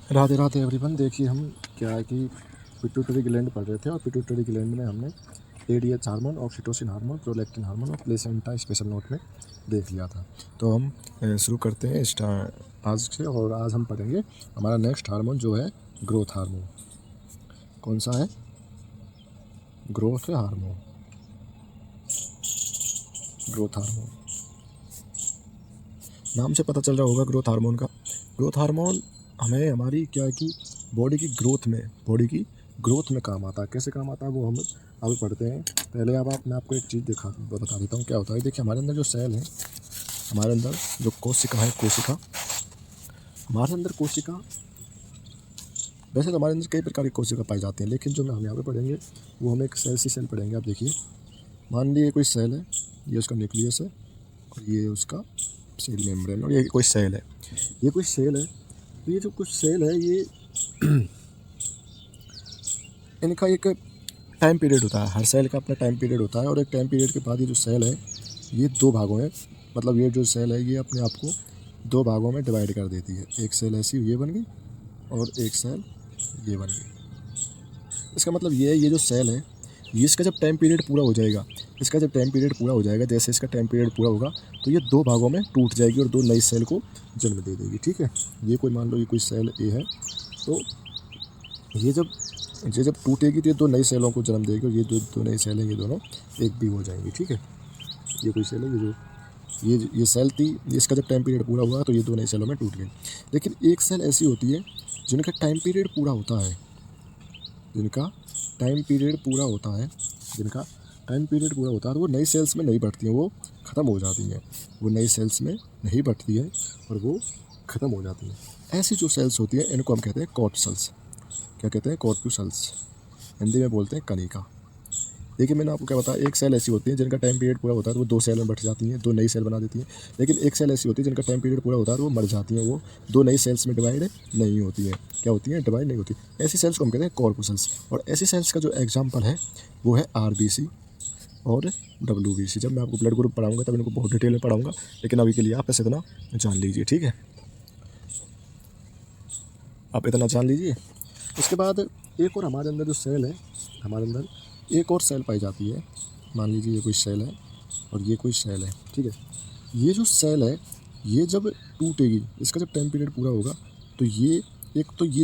Radhe Radhe everyone. देखिए हम क्या है कि पिट्यूटरी ग्लैंड पढ़ रहे थे और पिट्यूटरी ग्लैंड में हमने ADH hormone, oxytocin hormone, prolactin hormone और प्लेसेंटा स्पेशल नोट में देख लिया था। तो हम शुरू करते हैं आज से। और आज हम पढ़ेंगे हमारा नेक्स्ट हार्मोन जो है ग्रोथ हार्मोन। कौन सा है? Growth hormone. ग्रोथ हार्मोन नाम से पता चल रहा होगा ग्रोथ हार्मोन का। ग्रोथ हार्मोन हमें हमारी क्या है कि बॉडी की ग्रोथ में काम आता है। कैसे काम आता है वो हम अभी पढ़ते हैं। पहले अब मैं आपको एक चीज़ बता देता हूँ क्या होता है। देखिए हमारे अंदर जो सेल है, हमारे अंदर जो कोशिका है, हमारे अंदर कोशिका, वैसे तो हमारे अंदर कई प्रकार की कोशिका पाई जाती हैं, लेकिन जो हम यहाँ पे पढ़ेंगे वो हम एक सेल पढ़ेंगे। आप देखिए, मान लीजिए कोई सेल है, ये उसका न्यूक्लियस है और ये उसका सेल मेम्ब्रेन, और ये कोई सेल है, तो ये जो कुछ सेल है ये इनका एक टाइम पीरियड होता है। हर सेल का अपना टाइम पीरियड होता है और एक टाइम पीरियड के बाद ये जो सेल है ये दो भागों में, मतलब ये जो सेल है ये अपने आप को दो भागों में डिवाइड कर देती है। एक सेल ऐसी ये बन गई और एक सेल ये बन गई। इसका मतलब ये जो सेल है ये इसका जब टाइम पीरियड पूरा हो जाएगा, जैसे इसका टाइम पीरियड पूरा होगा तो ये दो भागों में टूट जाएगी और दो नई सेल को जन्म दे देगी। ठीक है, ये कोई मान लो ये कोई सेल ए है, तो ये जब टूटेगी तो ये दो नई सेलों को जन्म देगी और ये जो दो नई सेल हैं ये दोनों एक भी हो जाएंगी। ठीक है, ये कोई सेल है, ये सेल थी, इसका जब टाइम पीरियड पूरा हुआ तो ये दो नई सेलों में टूट गई। लेकिन एक सेल ऐसी होती है जिनका टाइम पीरियड पूरा होता है, और वो नई सेल्स में नहीं बढ़ती हैं, वो ख़त्म हो जाती हैं। और वो ख़त्म हो जाती हैं। ऐसी जो सेल्स होती हैं इनको हम कहते हैं कॉर्पसल्स। क्या कहते हैं? कॉर्पसल्स। हिंदी में बोलते हैं कनिका। देखिए मैंने आपको क्या बताया, एक सेल ऐसी होती है जिनका टाइम पीरियड पूरा होता है तो वो दो सेल में बढ़ जाती हैं, दो नई सेल बना देती हैं। लेकिन एक सेल ऐसी होती है जिनका टाइम पीरियड पूरा होता है तो वो मर जाती हैं, वो दो नई सेल्स में डिवाइड नहीं होती हैं। क्या होती हैं? डिवाइड नहीं होती। ऐसी सेल्स को हम कहते हैं कॉर्पसल्स। और ऐसी सेल्स का जो एग्जाम्पल है वो है RBC और WBC। जब मैं आपको ब्लड ग्रुप पढ़ाऊँगा तब इनको बहुत डिटेल में पढ़ाऊँगा, लेकिन अभी के लिए आप ऐसे इतना जान लीजिए। ठीक है, आप इतना जान लीजिए। उसके बाद एक और हमारे अंदर जो सेल है, हमारे अंदर एक और सेल पाई जाती है। मान लीजिए ये कोई सेल है और ये कोई सेल है। ठीक है, ये जो सेल है ये जब टूटेगी, इसका जब टाइम पीरियड पूरा होगा तो ये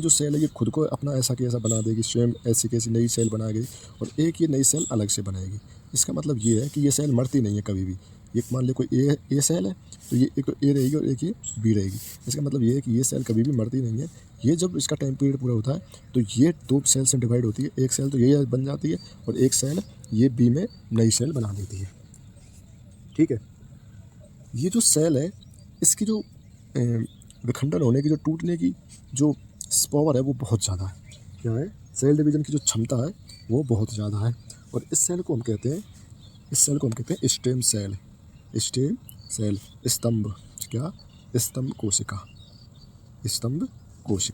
जो सेल है ये खुद को अपना ऐसा कि ऐसा बना देगी, स्वयं ऐसी कैसी नई सेल बनाएगी और एक ये नई सेल अलग से बनाएगी। इसका मतलब ये है कि ये सेल मरती नहीं है कभी भी। एक मान ली कोई ए सेल है तो ये एक ए रहेगी और एक ये बी रहेगी। इसका मतलब ये है कि ये सेल कभी भी मरती नहीं है। ये जब इसका टाइम पीरियड पूरा होता है तो ये दो सेल से डिवाइड होती है। एक सेल तो ये बन जाती है और एक सेल ये बी में नई सेल बना देती है। ठीक है, ये जो सेल है इसकी जो विखंडन होने की, जो टूटने की जो पावर है वो बहुत ज़्यादा है। क्या है? सेल डिवीजन की जो क्षमता है वो बहुत ज़्यादा है। और इस सेल को हम कहते हैं स्टेम सेल। स्तंभ। क्या? स्तंभ कोशिका।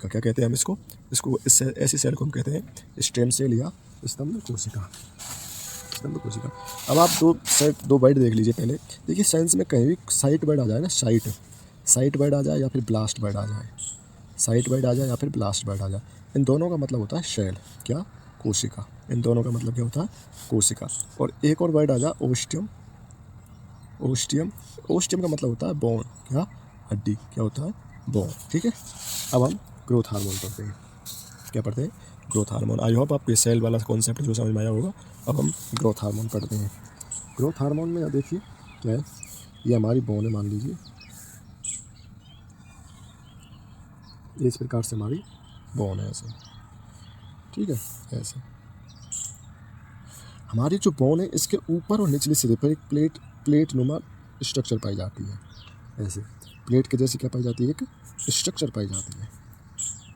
क्या कहते हैं हम इसको ऐसी सेल को हम कहते हैं स्टेम सेल या स्तंभ कोशिका। अब आप दो वर्ड देख लीजिए। पहले देखिए, साइंस में कहीं भी साइट वर्ड आ जाए ना, साइट वर्ड आ जाए या फिर ब्लास्ट वर्ड आ जाए, इन दोनों का मतलब होता है सेल। क्या? कोशिका। इन दोनों का मतलब क्या होता है? कोशिका। और एक और वर्ड आ जाए ओस्टियम का मतलब होता है बोन। क्या? हड्डी। क्या होता है? बोन। ठीक है, अब हम ग्रोथ हार्मोन पढ़ते हैं। क्या पढ़ते हैं? Growth hormone. आई होप आपको सेल वाला कॉन्सेप्ट जो समझ में आया होगा। अब हम ग्रोथ हार्मोन पढ़ते हैं। ग्रोथ हार्मोन में देखिए क्या है, ये हमारी बोन है, मान लीजिए इस प्रकार से हमारी बोन है, ऐसे। ठीक है, ऐसे हमारी जो बोन है इसके ऊपर और निचले सिरे पर एक प्लेट नुमा स्ट्रक्चर पाई जाती है। ऐसे प्लेट के जैसी क्या पाई जाती है? एक स्ट्रक्चर पाई जाती है।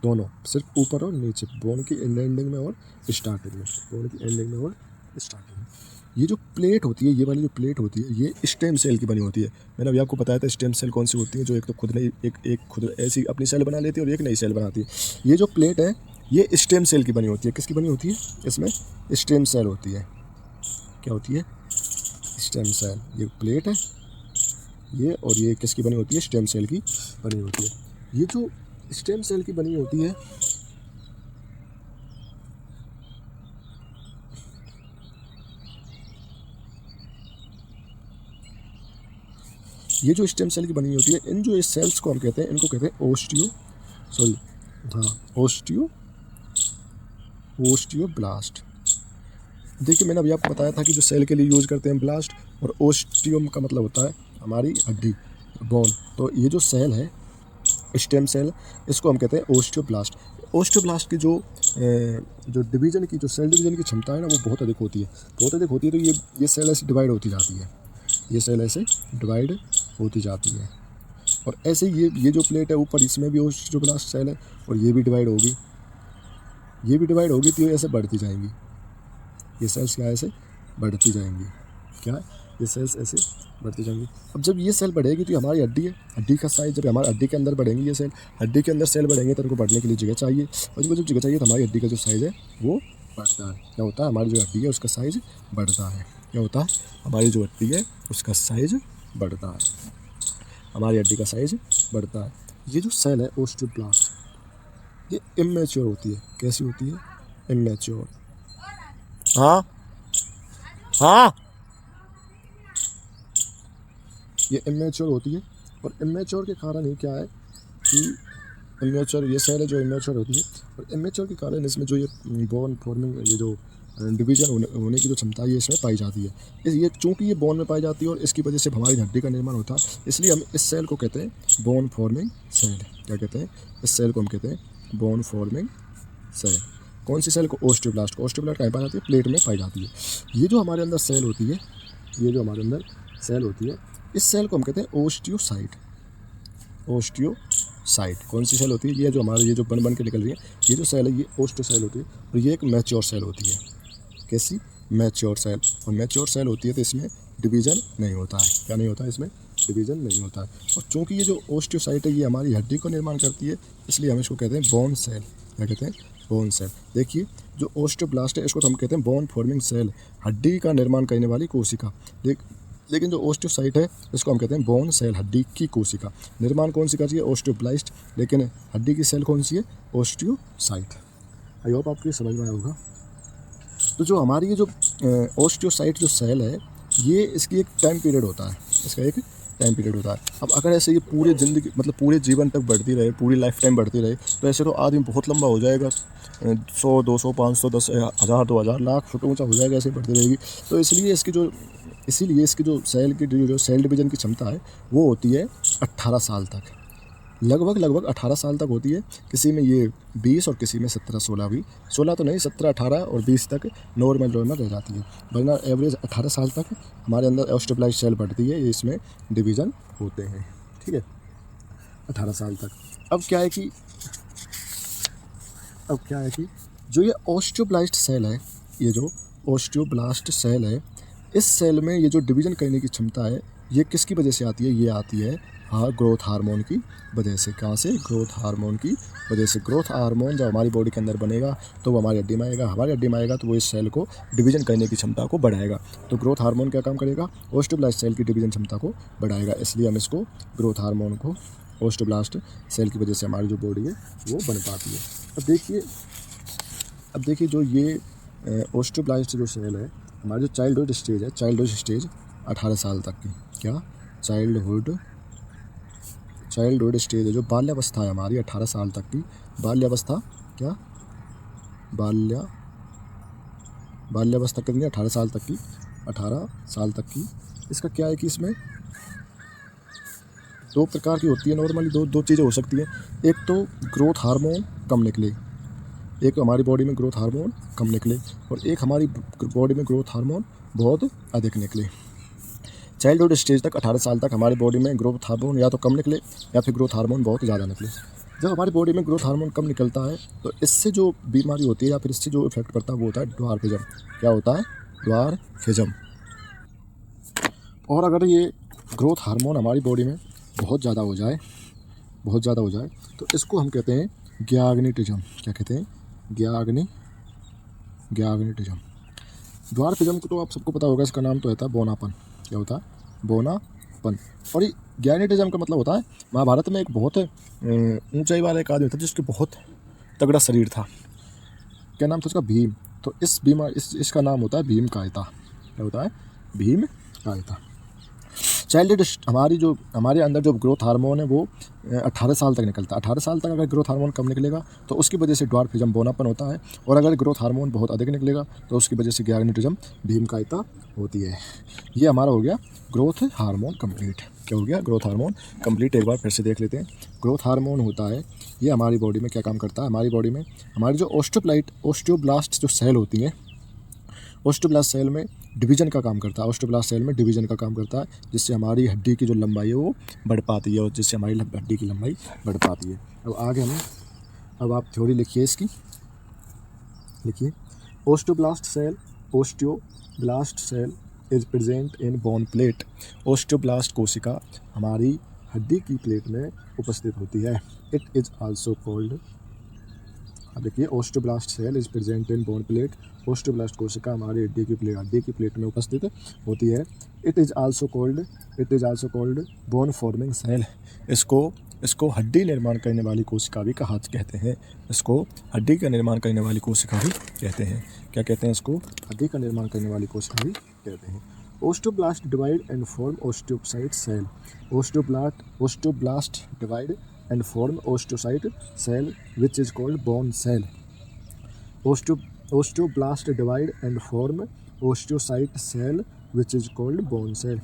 दोनों, सिर्फ ऊपर और नीचे, बोन की एंडिंग में और स्टार्टिंग में। ये जो प्लेट होती है, ये वाली जो प्लेट होती है ये स्टेम सेल की बनी होती है। मैंने अभी आपको बताया था स्टेम सेल कौन सी होती है, जो एक तो खुद खुद ऐसी अपनी सेल बना लेती है और एक नई सेल बनाती है। ये जो प्लेट है ये स्टेम सेल की बनी होती है। किसकी बनी होती है? इसमें स्टेम सेल होती है। क्या होती है? Stem cell. ये प्लेट है ये, और ये किसकी बनी होती है? स्टेम सेल की बनी होती है। ये जो स्टेम सेल की बनी होती है ये जो स्टेम सेल की बनी होती है, इन जो इस सेल्स को हम कहते हैं, इनको कहते हैं ओस्टियोब्लास्ट। देखिए मैंने अभी आपको बताया था कि जो सेल के लिए यूज़ करते हैं ब्लास्ट, और ओस्टियम का मतलब होता है हमारी हड्डी, बोन। तो ये जो सेल है स्टेम सेल, इसको हम कहते हैं ओस्टियोब्लास्ट। ओस्टियोब्लास्ट की जो डिवीज़न की, जो सेल डिवीज़न की क्षमता है ना, वो बहुत अधिक होती है, बहुत अधिक होती है। तो ये सेल ऐसे डिवाइड होती जाती है, ये सेल ऐसे डिवाइड होती जाती है। और ऐसे ये जो प्लेट है ऊपर, इसमें भी ओस्टियोब्लास्ट सेल है, और ये भी डिवाइड होगी, ये भी डिवाइड होगी, तो ये ऐसे बढ़ती जाएंगी। ये सेल्स क्या ऐसे बढ़ती जाएंगी, क्या ये सेल्स ऐसे बढ़ती जाएंगी। अब जब ये सेल बढ़ेगी तो हमारी हड्डी है, हड्डी का साइज, जब हमारी हड्डी के अंदर बढ़ेंगी ये सेल, हड्डी के अंदर सेल बढ़ेंगे तो उनको बढ़ने के लिए जगह चाहिए, और उनको जब जगह चाहिए तो हमारी हड्डी का जो साइज़ है वो बढ़ता है। क्या होता है, हमारी जो हड्डी है उसका साइज़ बढ़ता है। क्या होता है, हमारी जो हड्डी है उसका साइज़ बढ़ता है, हमारी हड्डी का साइज़ बढ़ता है। ये जो सेल है ओस्टियोब्लास्ट, ये इमेच्योर होती है। कैसी होती है, इमेच्योर। हाँ हाँ, ये इमेच्योर होती है। और इमेच्योर के कारण ही क्या है कि इमेच्योर ये सेल है जो इमेच्योर होती है, और इमेच्योर के कारण इसमें जो ये बोन फॉर्मिंग, ये जो डिवीजन होने की जो क्षमता है ये इसमें पाई जाती है। ये चूँकि ये बोन में पाई जाती है और इसकी वजह से हमारी हड्डी का निर्माण होता है, इसलिए हम इस सेल को कहते हैं बोन फॉर्मिंग सेल। क्या कहते हैं, इस सेल को हम कहते हैं बोन फॉर्मिंग सेल। कौन सी सेल को, ओस्टियोब्लास्ट को। ओस्टियोब्लास्ट कहाँ पाई जाती है, प्लेट में पाई जाती है। ये जो हमारे अंदर सेल होती है, ये जो हमारे अंदर सेल होती है, इस सेल को हम कहते हैं ओस्टियोसाइट। ओस्टियोसाइट कौन सी सेल होती है, ये जो हमारे ये जो बन के निकल रही है, ये जो सेल है ये ओस्टियोसाइट होती है, और ये एक मैच्योर सेल होती है। कैसी, मैच्योर सेल। और मैच्योर सेल होती है तो इसमें डिवीज़न नहीं होता है। क्या नहीं होता है, इसमें डिवीज़न नहीं होता है। और चूँकि ये जो ओस्टियोसाइट है ये हमारी हड्डी को निर्माण करती है, इसलिए हम इसको कहते हैं बोन सेल। क्या कहते हैं, बोन सेल। देखिए जो ओस्टियोब्लास्ट है इसको तो हम कहते हैं बोन फॉर्मिंग सेल, हड्डी का निर्माण करने वाली कोशिका। लेकिन जो ओस्टियोसाइट है इसको हम कहते हैं बोन सेल, हड्डी की कोशिका। निर्माण कौन सी कर रही है, ओस्टियोब्लास्ट, लेकिन हड्डी की सेल कौन सी है, ओस्टियोसाइट। आई होप आपको समझ में आया होगा। तो जो हमारी ये जो ओस्टियोसाइट जो सेल है, ये इसकी एक टाइम पीरियड होता है, इसका एक टाइम पीरियड होता है। अब अगर ऐसे ये पूरे ज़िंदगी, मतलब पूरे जीवन तक बढ़ती रहे, पूरी लाइफ टाइम बढ़ती रहे, तो ऐसे तो आदमी बहुत लंबा हो जाएगा, 100, 200, 500, 10,000, 2,000, लाख फुट ऊँचा हो जाएगा, ऐसे बढ़ती रहेगी। तो इसीलिए इसकी जो सेल की जो सेल डिवीज़न की क्षमता है वो होती है 18 साल तक, लगभग 18 साल तक होती है। किसी में ये 20 और किसी में 17, 16 भी, 16 तो नहीं, 17, 18 और 20 तक नॉर्मल रह जाती है, वरना एवरेज 18 साल तक हमारे अंदर ओस्टियोब्लास्ट सेल बढ़ती है, इसमें डिवीज़न होते हैं। ठीक है, 18 साल तक। अब क्या है कि जो ये ओस्टियोब्लास्ट सेल है, ये जो ओस्टियोब्लास्ट सेल है, इस सेल में ये जो डिवीज़न करने की क्षमता है ये किसकी वजह से आती है, ये आती है ग्रोथ हार्मोन की वजह से। कहाँ से, ग्रोथ हार्मोन की वजह से। ग्रोथ हार्मोन जब हमारी बॉडी के अंदर बनेगा तो वो हमारी हड्डी में आएगा, हमारी हड्डी में आएगा तो वो इस सेल को डिवीज़न करने की क्षमता को बढ़ाएगा। तो ग्रोथ हार्मोन क्या काम करेगा, ओस्टियोब्लास्ट सेल की डिवीज़न क्षमता को बढ़ाएगा, इसलिए हम इसको ग्रोथ हार्मोन को ओस्टियोब्लास्ट सेल की वजह से हमारी जो बॉडी है वो बन पाती है। अब देखिए जो ये ओस्टियोब्लास्ट जो सेल है, हमारी जो चाइल्डहुड स्टेज 18 साल तक की, क्या चाइल्डहुड स्टेज है, जो बाल्यावस्था है हमारी 18 साल तक की बाल्यावस्था, क्या बाल्यावस्था कितनी, 18 साल तक की, 18 साल तक की। इसका क्या है कि इसमें दो प्रकार की होती है नॉर्मली, दो चीज़ें हो सकती हैं। एक तो ग्रोथ हार्मोन कम निकले, एक हमारी बॉडी में ग्रोथ हार्मोन कम निकले, और एक हमारी बॉडी में ग्रोथ हार्मोन बहुत अधिक निकले। चाइल्डहुड स्टेज तक 18 साल तक हमारी बॉडी में ग्रोथ हार्मोन या तो कम निकले या फिर ग्रोथ हार्मोन बहुत ज़्यादा निकले। जब हमारी बॉडी में ग्रोथ हार्मोन कम निकलता है तो इससे जो बीमारी होती है या फिर इससे जो इफेक्ट पड़ता है वो होता है ड्वार्फिज्म। क्या होता है, ड्वार्फिज्म। और अगर ये ग्रोथ हार्मोन हमारी बॉडी में बहुत ज़्यादा हो जाए तो इसको हम कहते हैं ग्याग्निटिज्म। क्या कहते हैं, ग्याग्निटिज्म। ड्वार्फिज्म को तो आप सबको पता होगा, इसका नाम तो होता है बोनापन। क्या होता है, बोनापन। बोनापन। और ये ग्यानिटिज्म का मतलब होता है, महाभारत में एक बहुत ऊंचाई वाला एक आदमी था जिसके बहुत तगड़ा शरीर था। क्या नाम था उसका? भीम। तो इसका नाम होता है भीम कायता। क्या होता है? भीम कायता। चाइल्ड हमारे अंदर जो ग्रोथ हार्मोन है वो 18 साल तक निकलता है। 18 साल तक अगर ग्रोथ हार्मोन कम निकलेगा तो उसकी वजह से ड्वार्फिज्म बोनापन होता है, और अगर ग्रोथ हार्मोन बहुत अधिक निकलेगा तो उसकी वजह से ग्यानिटिज्म भीमकायता होती है। ये हमारा हो गया ग्रोथ हार्मोन कंप्लीट। क्या हो गया? Growth hormone complete. एक बार फिर से देख लेते हैं। ग्रोथ हार्मोन होता है, ये हमारी बॉडी में क्या काम करता है? हमारी बॉडी में हमारी जो ओस्टियोब्लास्ट जो सेल होती हैं, ओस्टियोब्लास्ट सेल में डिवीजन का काम करता है। ओस्टियोब्लास्ट सेल में डिवीजन का काम करता है, जिससे हमारी हड्डी की जो लंबाई है वो बढ़ पाती है, और जिससे हमारी हड्डी की लंबाई बढ़ पाती है। अब आगे अब आप थ्योरी लिखिए इसकी। लिखिए, osteoblast cell is present in bone plate. Osteoblast कोशिका हमारी हड्डी की प्लेट में उपस्थित होती है। इट इज आल्सो कॉल्ड, अब देखिए, osteoblast cell is present in bone plate. Osteoblast कोशिका हमारी हड्डी की प्लेट में उपस्थित होती है। It is also called bone forming cell. इसको हड्डी निर्माण करने वाली कोशिका भी कहते हैं। इसको हड्डी का निर्माण करने वाली कोशिका भी कहते हैं। क्या कहते हैं? इसको हड्डी का निर्माण करने वाली कोशिका भी कहते हैं। Osteoblast divide and form osteocyte cell. Osteoblast divide and form osteocyte cell which is called bone cell. Osteoblast divide and form osteocyte cell which is called bone cell.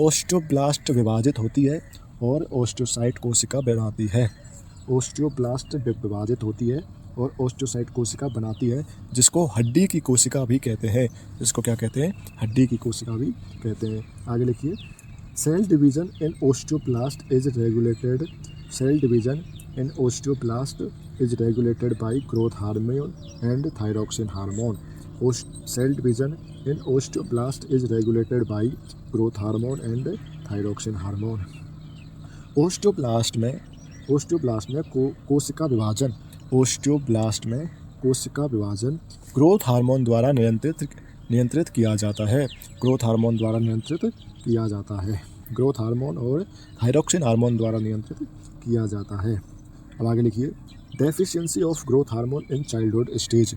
Osteoblast विभाजित होती है और ओस्टियोसाइट कोशिका बनाती है। ओस्टियोब्लास्ट विभाजित होती है और ओस्टियोसाइट कोशिका बनाती है, जिसको हड्डी की कोशिका भी कहते हैं। इसको क्या कहते हैं? हड्डी की कोशिका भी कहते हैं। आगे लिखिए, cell division in osteoblast is regulated. Cell division in osteoblast is regulated by growth hormone and thyroxine hormone. Cell division in osteoblast is regulated by growth hormone and thyroxine hormone. Osteoblast में कोशिका विभाजन growth hormone द्वारा नियंत्रित किया जाता है। Growth hormone द्वारा नियंत्रित किया जाता है। ग्रोथ हार्मोन और थायरॉक्सिन हार्मोन द्वारा नियंत्रित किया जाता है। अब आगे लिखिए, deficiency of growth hormone in childhood stage.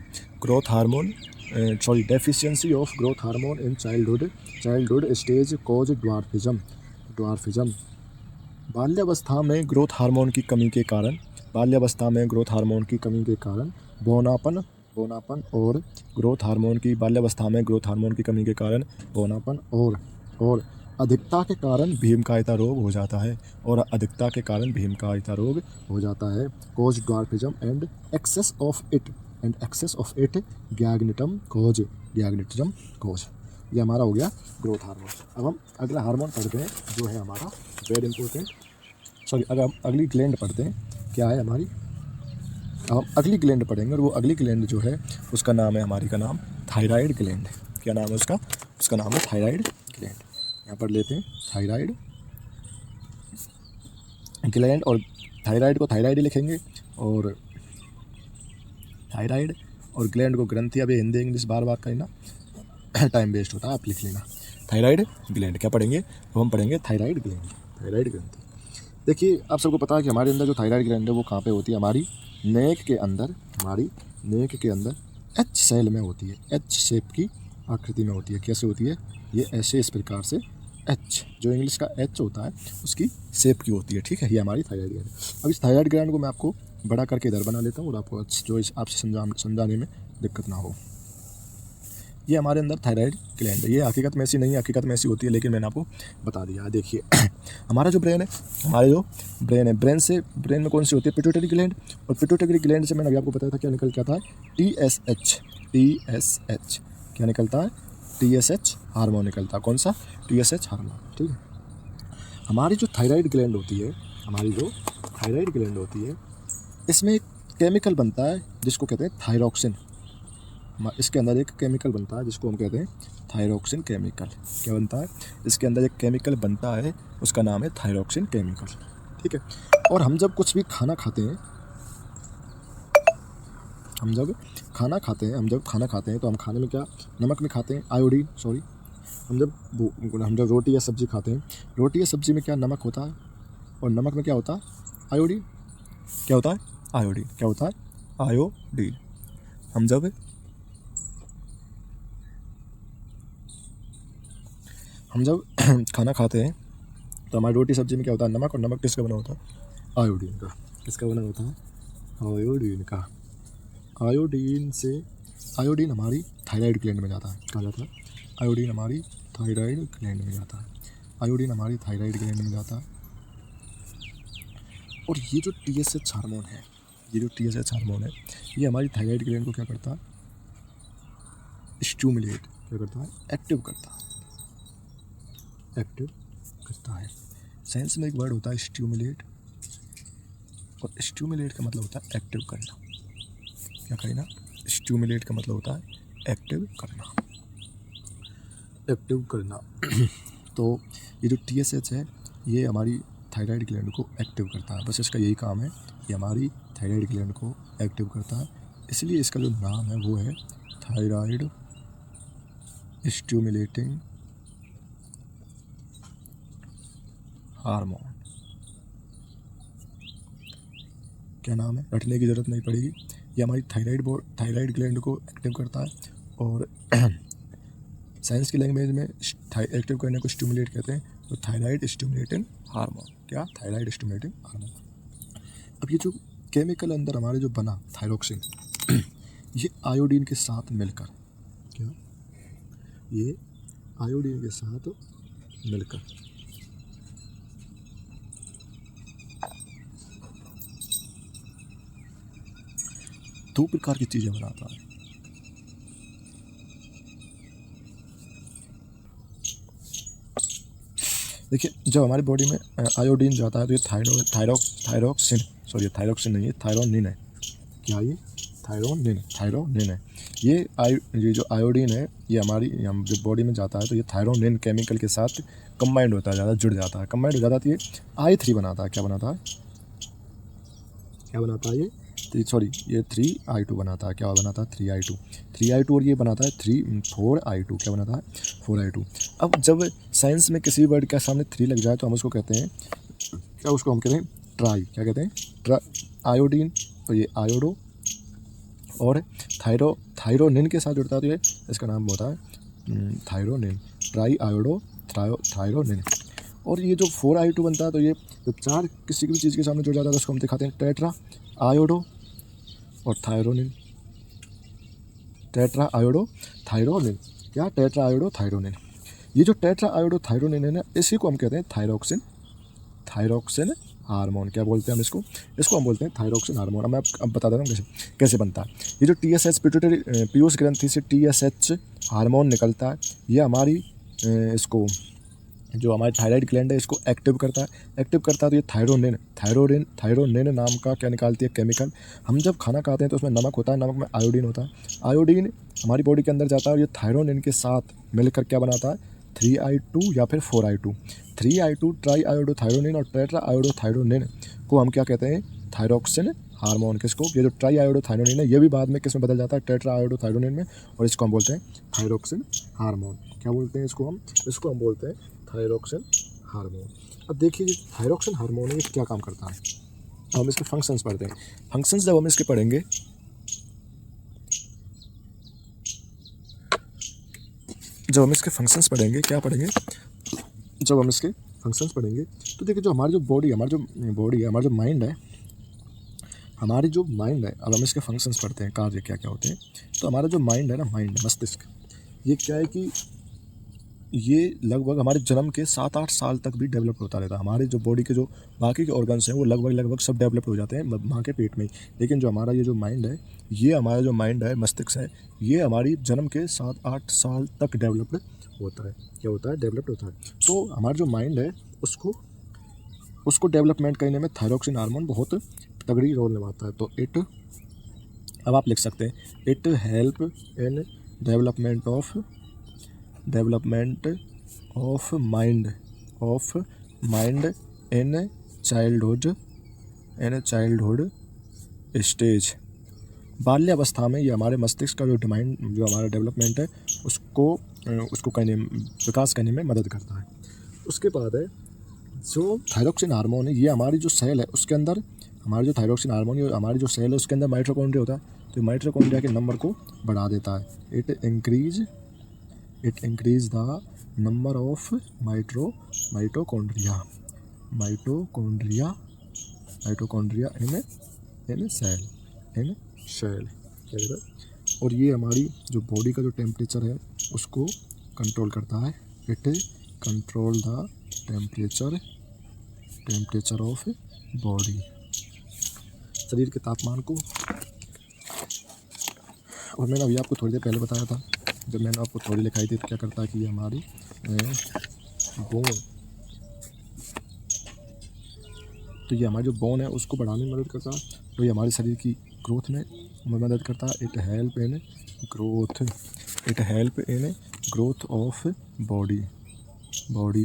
Deficiency of growth hormone in childhood stage cause dwarfism. बाल्यावस्था में ग्रोथ हार्मोन की कमी के कारण बोनापन और ग्रोथ हार्मोन की बाल्यावस्था में ग्रोथ हार्मोन की कमी के कारण बोनापन और अधिकता के कारण भीमकायता रोग हो जाता है। Cause dwarfism and excess of it gigantism cause. ये हमारा हो गया ग्रोथ हार्मोन। अब हम अगला हार्मोन पढ़ते हैं जो है हमारा वेरी इंपॉर्टेंट। अगर हम अगली ग्लैंड पढ़ते हैं, क्या है हमारी? अब हम अगली ग्लैंड पढ़ेंगे, और वो अगली ग्लैंड जो है उसका नाम है, हमारी का नाम थायराइड ग्लैंड। क्या नाम है उसका? उसका नाम है थायराइड ग्लैंड। यहाँ पर लेते हैं थायराइड ग्लैंड, और थायराइड को थायराइड लिखेंगे, और थायराइड और ग्लैंड को ग्रंथि। अभी हिंदी इंग्लिश बार बार करना टाइम वेस्ट होता है, आप लिख लेना थायराइड ग्लैंड। क्या पढ़ेंगे? तो हम पढ़ेंगे थायराइड ग्रंथि। देखिए, आप सबको पता है कि हमारे अंदर जो थायराइड ग्लैंड है वो कहाँ पे होती है? हमारी नेक के अंदर एच सेल में होती है। एच शेप की आकृति में होती है। कैसे होती है? ये ऐसे इस प्रकार से एच, जो इंग्लिश का एच होता है उसकी शेप की होती है। ठीक है, ये हमारी थायराइड ग्लैंड। अब इस थायराइड ग्लैंड को मैं आपको बड़ा करके इधर बना लेता हूँ, और आपको जो आपसे समझाने में दिक्कत ना हो। ये हमारे अंदर थायराइड ग्लैंड है। ये हकीकत में ऐसी नहीं है, हकीकत में ऐसी होती है, लेकिन मैंने आपको बता दिया। देखिए, हमारा जो ब्रेन है, ब्रेन में कौन सी होती है? Pituitary gland. और पिट्यूटरी ग्लैंड से मैंने अभी आपको बताया था क्या निकल के आता है? TSH। क्या निकलता है? TSH हार्मोन निकलता है। कौन सा? TSH hormone. ठीक है। हमारी जो थायराइड ग्लैंड होती है, इसमें एक केमिकल बनता है जिसको कहते हैं थायरॉक्सिन। इसके अंदर एक केमिकल बनता है जिसको हम कहते हैं थायरॉक्सिन केमिकल। क्या बनता है? इसके अंदर एक केमिकल बनता है, उसका नाम है थायरॉक्सिन केमिकल। ठीक है। और हम जब कुछ भी खाना खाते हैं, हम जब खाना खाते हैं तो हम खाने में क्या? नमक में खाते हैं, हम जब रोटी या सब्ज़ी खाते हैं, रोटी या सब्ज़ी में क्या नमक होता है, और नमक में क्या होता है, आयोडीन। क्या होता है, आयोडीन। क्या होता है, आयोडीन। हम जब खाना खाते हैं तो हमारी रोटी सब्ज़ी में क्या होता है, नमक, और नमक किसका बना होता है, आयोडीन का। किसका बना होता है, आयोडीन का। आयोडीन हमारी थायराइड ग्लैंड में जाता है। कहा जाता है, आयोडीन हमारी थायराइड ग्लैंड में जाता है। आयोडीन हमारी थायराइड ग्लैंड में जाता है। और ये जो TSH हार्मोन है, ये हमारी थायराइड ग्लैंड को क्या करता है, स्टिमुलेट, क्या करता है, एक्टिव करता है। साइंस में एक वर्ड होता है स्टिमुलेट, और स्टिमुलेट का मतलब होता है एक्टिव करना। क्या करना, स्टिमुलेट का मतलब होता है एक्टिव करना। तो ये जो TSH है, ये हमारी थायराइड ग्लैंड को एक्टिव करता है। बस इसका यही काम है, ये हमारी थायराइड ग्लैंड को एक्टिव करता है। इसलिए इसका जो नाम है वो है थायराइड स्टिमुलेटिंग हार्मोन। क्या नाम है, रटने की ज़रूरत नहीं पड़ेगी। ये हमारी थायराइड ग्लैंड को एक्टिव करता है, और साइंस की लैंग्वेज में एक्टिव करने को स्टिमुलेट कहते हैं। तो थायराइड स्टिमुलेटिंग हार्मोन, क्या, थायराइड स्टिमुलेटिंग हार्मोन। अब ये जो केमिकल अंदर हमारे जो बना थायरोक्सिन, ये आयोडीन के साथ मिलकर, क्या, ये आयोडीन के साथ मिलकर दो प्रकार की चीज़ें बनाता है। देखिए, जब हमारी बॉडी में आयोडीन जाता है तो ये थायरोक्सिन नहीं है, थायरोनिन है। क्या, ये थायरोनिन है। ये जो आयोडीन है, ये हमारी जो बॉडी में जाता है तो ये थायरोनिन केमिकल के साथ कंबाइंड होता है, ज़्यादा जुड़ जाता है, कंबाइंड हो जाता है, तो ये I3 बनाता है। क्या बनाता है, ये 3I2 बनाता है। क्या बनाता है, 3I2, और ये बनाता है 4I2। क्या बनाता है, 4I2। अब जब साइंस में किसी वर्ड के सामने 3 लग जाए तो हम उसको कहते हैं, क्या, उसको हम कहते हैं ट्राई। क्या कहते हैं, आयोडीन, तो ये आयोडो, और थायरोनिन के साथ जुड़ता है तो ये इसका नाम होता है थायरोनिन, ट्राई आयोडो थायरोनिन। और ये जो 4I2 बनता है, तो ये जब 4 किसी भी चीज़ के सामने जुड़ जाता है तो उसको हम दिखाते हैं टेट्रा आयोडो और थायरोनिन। Tetra iodo thyronine. क्या, टेट्रा आयोडो थायरोनिन। ये जो टेट्रा आयोडो थायरोनिन है ना, इसी को हम कहते हैं थायरोक्सिन हार्मोन। क्या बोलते हैं हम इसको हम बोलते हैं थायरोक्सिन हार्मोन। अब मैं अब बता देता हूँ कैसे बनता है। ये जो TSH पिट्यूटरी पीयूष ग्रंथि से TSH हार्मोन निकलता है, ये हमारी इसको, जो हमारी थायराइड ग्लैंड है, इसको एक्टिव करता है तो ये थायरोनिन नाम का क्या निकालती है, केमिकल। हम जब खाना खाते हैं तो उसमें नमक होता है, नमक में आयोडीन होता है। आयोडीन हमारी बॉडी के अंदर जाता है और ये थायरोनिन के साथ मिलकर क्या बनाता है, 3I2 या फिर 4I2। 3I2 try iodo thyronine और टेट्रा आयोडो थायरोनिन को हम क्या कहते हैं, थायरोक्सिन हार्मोन। किसको, ये जो ट्राई आयोडो थायरोनिन है, ये भी बाद में किस में बदल जाता है, टेट्रा आयोडो थायरोनिन में, और इसको हम बोलते हैं थायरोक्सिन हार्मोन। क्या बोलते हैं इसको हम बोलते हैं थायरोक्सिन हार्मोन। अब देखिए, थायरोक्सिन हार्मोन ये क्या काम करता है, हम इसके फंक्शंस पढ़ते हैं। फंक्शंस जब हम इसके पढ़ेंगे, क्या पढ़ेंगे, जब हम इसके फंक्शंस पढ़ेंगे तो देखिए, जो हमारी जो बॉडी है, हमारा जो माइंड है, अब हम इसके फंक्शंस पढ़ते हैं, कार्य क्या क्या होते हैं। तो हमारा जो माइंड है ना, मस्तिष्क, ये क्या है कि ये लगभग हमारे जन्म के 7-8 साल तक भी डेवलप होता रहता है। हमारे जो बॉडी के जो बाकी के ऑर्गन्स हैं वो लगभग सब डेवलप हो जाते हैं माँ के पेट में ही। लेकिन जो हमारा ये जो माइंड है, मस्तिष्क है, ये हमारी जन्म के 7-8 साल तक डेवलप्ड होता है। क्या होता है, डेवलप्ड होता है। तो हमारा जो माइंड है, उसको डेवलपमेंट करने में थायरोक्सिन हार्मोन बहुत तगड़ी रोल निभाता है। तो अब आप लिख सकते हैं, it help in development of mind in childhood stage. बाल्यावस्था में ये हमारे मस्तिष्क का जो हमारा डेवलपमेंट है, उसको उसको कहने विकास करने में मदद करता है। उसके बाद है जो थायरोक्सिन हार्मोन है, ये हमारी जो सेल है उसके अंदर, हमारी जो थायरोक्सिन हार्मोन है हमारी जो सेल है उसके अंदर माइटोकॉन्ड्रिया होता है, तो माइटोकॉन्ड्रिया के नंबर को बढ़ा देता है। It increase the number of mitochondria in cell क्या कहता है। और ये हमारी जो बॉडी का जो टेम्परेचर है उसको कंट्रोल करता है। It control the temperature of body, शरीर के तापमान को। और मैंने अभी आपको थोड़ी देर पहले बताया था, जब मैंने आपको थोड़ी लिखाई थी तो क्या करता है कि ये हमारी बोन, तो ये हमारी जो बोन है उसको बढ़ाने में मदद करता है, तो ये हमारे शरीर की ग्रोथ में मदद करता है। It help in growth of body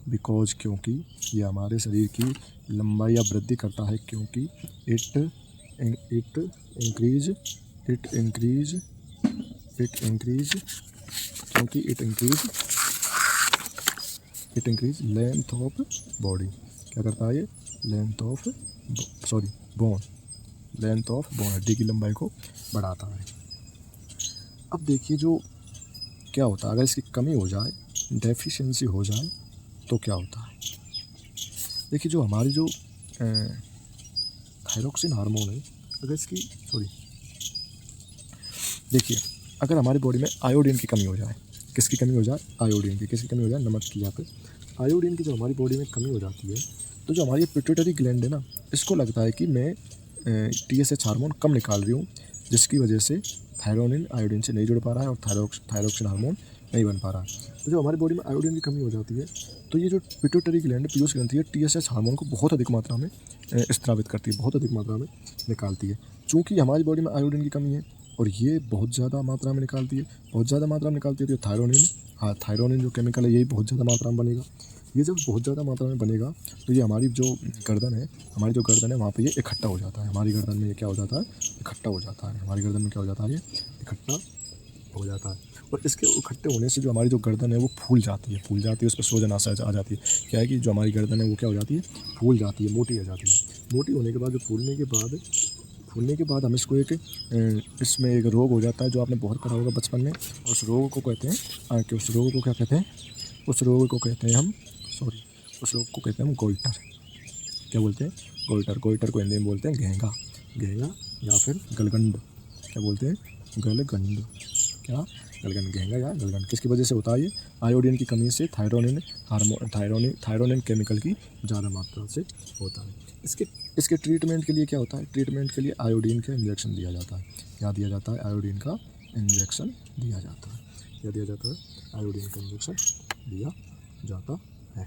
because, क्योंकि ये हमारे शरीर की लंबाई या वृद्धि करता है, क्योंकि it increase length of body. क्या करता है ये? लेंथ ऑफ बोन हड्डी की लंबाई को बढ़ाता है। अब देखिए जो क्या होता है अगर इसकी कमी हो जाए, डेफिशिएंसी हो जाए तो क्या होता है। देखिए जो हमारी जो थायरोक्सिन हार्मोन है, अगर इसकी देखिए अगर हमारी बॉडी में आयोडीन की कमी हो जाए, किसकी कमी हो जाए? आयोडीन की। किसकी कमी हो जाए? नमक की। यहाँ पे आयोडीन की जो हमारी बॉडी में कमी हो जाती है, तो जो हमारी पिट्यूटरी ग्लैंड है ना, इसको लगता है कि मैं TSH हार्मोन कम निकाल रही हूँ, जिसकी वजह से थायरोनिन आयोडीन से नहीं जुड़ पा रहा है और थायरोक्सिन हार्मोन नहीं बन पा रहा है। तो जो हमारी बॉडी में आयोडीन की कमी हो जाती है, तो ये जो पिट्यूटरी ग्लैंड पीयूष ग्रंथि है, TSH हार्मोन को बहुत अधिक मात्रा में स्रावित करती है, बहुत अधिक मात्रा में निकालती है। चूँकि हमारी बॉडी में आयोडीन की कमी है और ये बहुत ज़्यादा मात्रा में निकालती है, तो थायरोनिन जो केमिकल है यही बहुत ज़्यादा मात्रा में बनेगा। ये जब बहुत ज़्यादा मात्रा में बनेगा तो ये हमारी जो गर्दन है वहाँ पे ये इकट्ठा हो जाता है। हमारी गर्दन में ये क्या हो जाता है? इकट्ठा हो जाता है। हमारी गर्दन में क्या हो जाता है? ये इकट्ठा हो जाता है। और इसके इकट्ठे होने से जो हमारी जो गर्दन है वो फूल जाती है, उस पर सोजन आ जाती है। क्या है कि जो हमारी गर्दन है वो क्या हो जाती है? फूल जाती है, मोटी हो जाती है। मोटी होने के बाद, जो फूलने के बाद हम इसको इसमें एक रोग हो जाता है जो आपने बहुत पढ़ा होगा बचपन में। उस रोग को कहते हैं उस रोग को कहते हैं हम गोइटर। क्या बोलते हैं? गोइटर को हिंदी में बोलते हैं घेंगा या फिर गलगंड। क्या बोलते हैं? गलगंड। घेंगा या गलगंड। किसकी वजह से होता है ये? आयोडीन की कमी से थायरोनिन केमिकल की ज़्यादा मात्रा से होता है। इसके ट्रीटमेंट के लिए क्या होता है? ट्रीटमेंट के लिए आयोडीन का इंजेक्शन दिया जाता है। क्या दिया जाता है? आयोडीन का इंजेक्शन दिया जाता है। आयोडीन का इंजेक्शन दिया जाता है।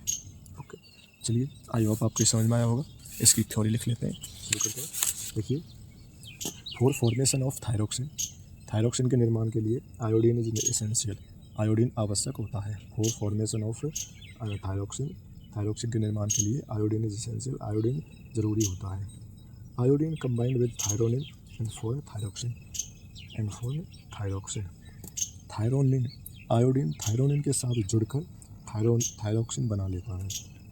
ओके, चलिए, आई होप आपको समझ में आया होगा। इसकी थ्योरी लिख लेते हैं, शुरू करते हैं। देखिए, फॉर फॉर्मेशन ऑफ थायरोक्सिन के निर्माण के लिए आयोडीन इज एसेंशियल। आयोडीन आवश्यक होता है। फॉर फॉर्मेशन ऑफ थायरोक्सिन के निर्माण के लिए आयोडीन इज एसेंशियल। आयोडीन जरूरी होता है। Iodine combined with thyronine and form thyroxine. Thyronine के साथ जुड़कर थायरोक्सिन बना लेता है।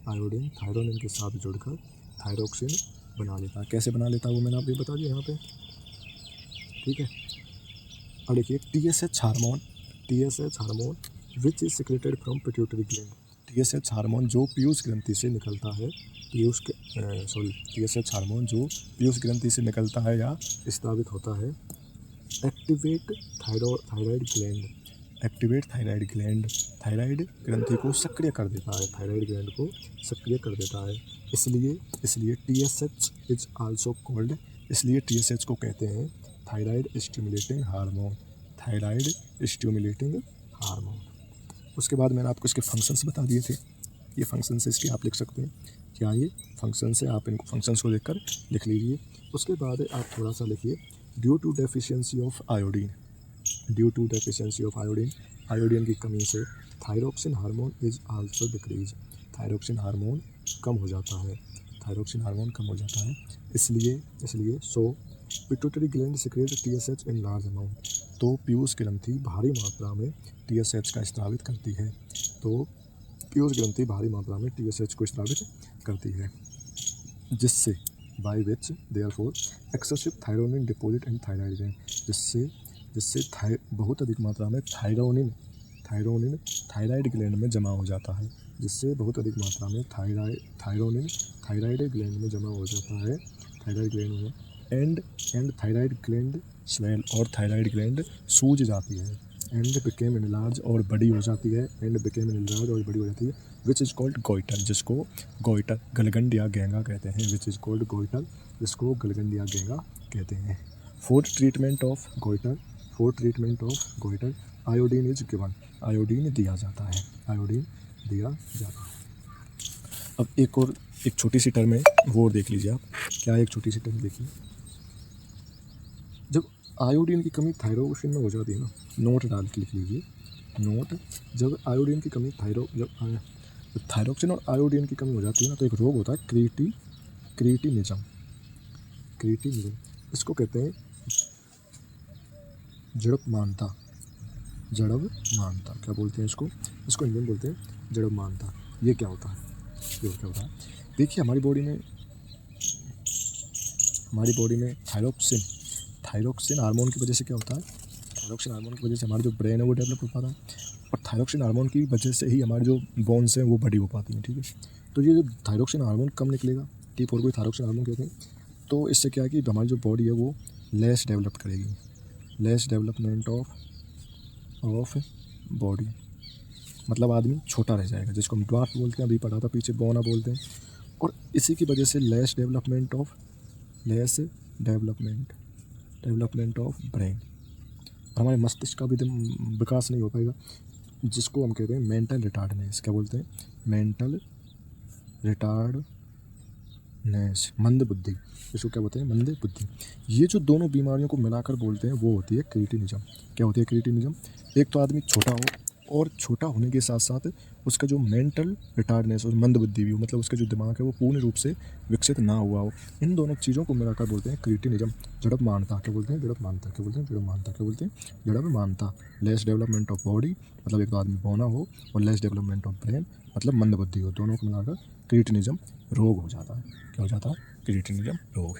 आयोडीन थायरोनिन के साथ जुड़कर थायरोक्सिन बना लेता है। कैसे बना लेता है वो मैंने आपको बता दिया यहाँ पे, ठीक है। अब देखिए, TSH hormone which is secreted from pituitary gland. TSH hormone जो पीयूष ग्रंथि से निकलता है, TSH हार्मोन जो पीयूष ग्रंथि से निकलता है या स्रावित होता है, एक्टिवेट थायराइड ग्लैंड थायराइड ग्रंथि को सक्रिय कर देता है। इसलिए TSH इज आल्सो कॉल्ड, इसलिए TSH को कहते हैं थायराइड स्टिमुलेटिंग हार्मोन। उसके बाद मैंने आपको इसके फंक्शंस बता दिए थे। ये फंक्शंस इसके आप लिख सकते हैं। क्या ये फंक्शंस है? आप इनको फंक्शंस को लिख लीजिए। उसके बाद आप थोड़ा सा लिखिए, due to deficiency of iodine, iodine की कमी से thyroxine hormone is also decrease. Thyroxine hormone कम हो जाता है। इसलिए pituitary gland secrete TSH in large amount, तो पीयूष ग्रंथि भारी मात्रा में TSH का स्रावित करती है। तो पीयूष ग्रंथि भारी मात्रा में TSH को स्रावित करती है, जिससे by which therefore excessive thyronine deposit and thyroid gland, जिससे बहुत अधिक मात्रा में थायरोनिन थायराइड ग्लैंड में जमा हो जाता है, जिससे बहुत अधिक मात्रा में थायरोनिन थायराइड ग्लैंड में जमा हो जाता है, थायराइड ग्लैंड में एंड थायराइड ग्लैंड स्वेल, और थायराइड ग्लैंड सूज जाती है, एंड बिकेम इनलार्ज और बड़ी हो जाती है, विच इज़ कॉल्ड गोइटर, जिसको गोइटर गलगंड या गेंगा कहते हैं, विच इज़ कॉल्ड गोइटर, जिसको गलगंड या गेंगा कहते हैं। For treatment of goitre iodine is given, iodine दिया जाता है। अब एक छोटी सी टर्म है वो देख लीजिए आप। क्या है एक छोटी सी टर्म? देखिए, जब आयोडीन की कमी थायरोक्सिन में हो जाती है ना, नोट डाल के लिख लीजिए, नोट, जब आयोडीन की कमी जब थायरोक्सिन और आयोडीन की कमी हो जाती है ना, तो एक रोग होता है क्रिएटिनिज्म। इसको कहते हैं जड़पमानता। क्या बोलते हैं इसको हिंदी में बोलते हैं जड़पमानता। ये क्या होता है? देखिए, हमारी बॉडी में थायरोक्सिन हार्मोन की वजह से क्या होता है? थायरोक्सिन हार्मोन की वजह से हमारा जो ब्रेन है वो डेवलप हो पाता है, और थायरोक्सिन हार्मोन की वजह से ही हमारे जो बोन्स हैं वो बड़ी हो पाती हैं। ठीक है, तो ये जो थायरोक्सिन हार्मोन कम निकलेगा, T4 को थायरोक्सिन हार्मोन कहते हैं, तो इससे क्या है कि हमारी जो बॉडी है वो लेस डेवलप करेगी, लेस डेवलपमेंट ऑफ बॉडी, मतलब आदमी छोटा रह जाएगा, जिसको हम ड्वार्फ बोलते हैं, अभी पढ़ा था पीछे, बोना बोलते हैं। और इसी की वजह से लेस डेवलपमेंट ऑफ ब्रेन, हमारे मस्तिष्क का भी विकास नहीं हो पाएगा, जिसको हम कहते हैं मेंटल रिटार्डनेस। क्या बोलते हैं? मेंटल रिटार्डनेस, मंद बुद्धि, इसको क्या बोलते हैं? मंद बुद्धि। ये जो दोनों बीमारियों को मिलाकर बोलते हैं वो होती है क्रिएटिनिज्म। क्या होती है क्रिएटिनिज्म? एक तो आदमी छोटा हो, और छोटा होने के साथ साथ उसका जो मेंटल रिटार्डनेस और मंद बुद्धि भी हो, मतलब उसका जो दिमाग है वो पूर्ण रूप से विकसित ना हुआ हो, इन दोनों चीज़ों को मिलाकर बोलते हैं क्रिएटिनिज्म। जड़पमानता। क्या बोलते हैं? जड़पमानता। लेस डेवलपमेंट ऑफ बॉडी, मतलब एक तो आदमी बौना हो, और लेस डेवलपमेंट ऑफ ब्रेन, मतलब मंद बुद्धि हो, दोनों को मिलाकर क्रिएटिनिज्म रोग हो जाता है। क्या हो जाता है? क्रिएटिनिज्म रोग।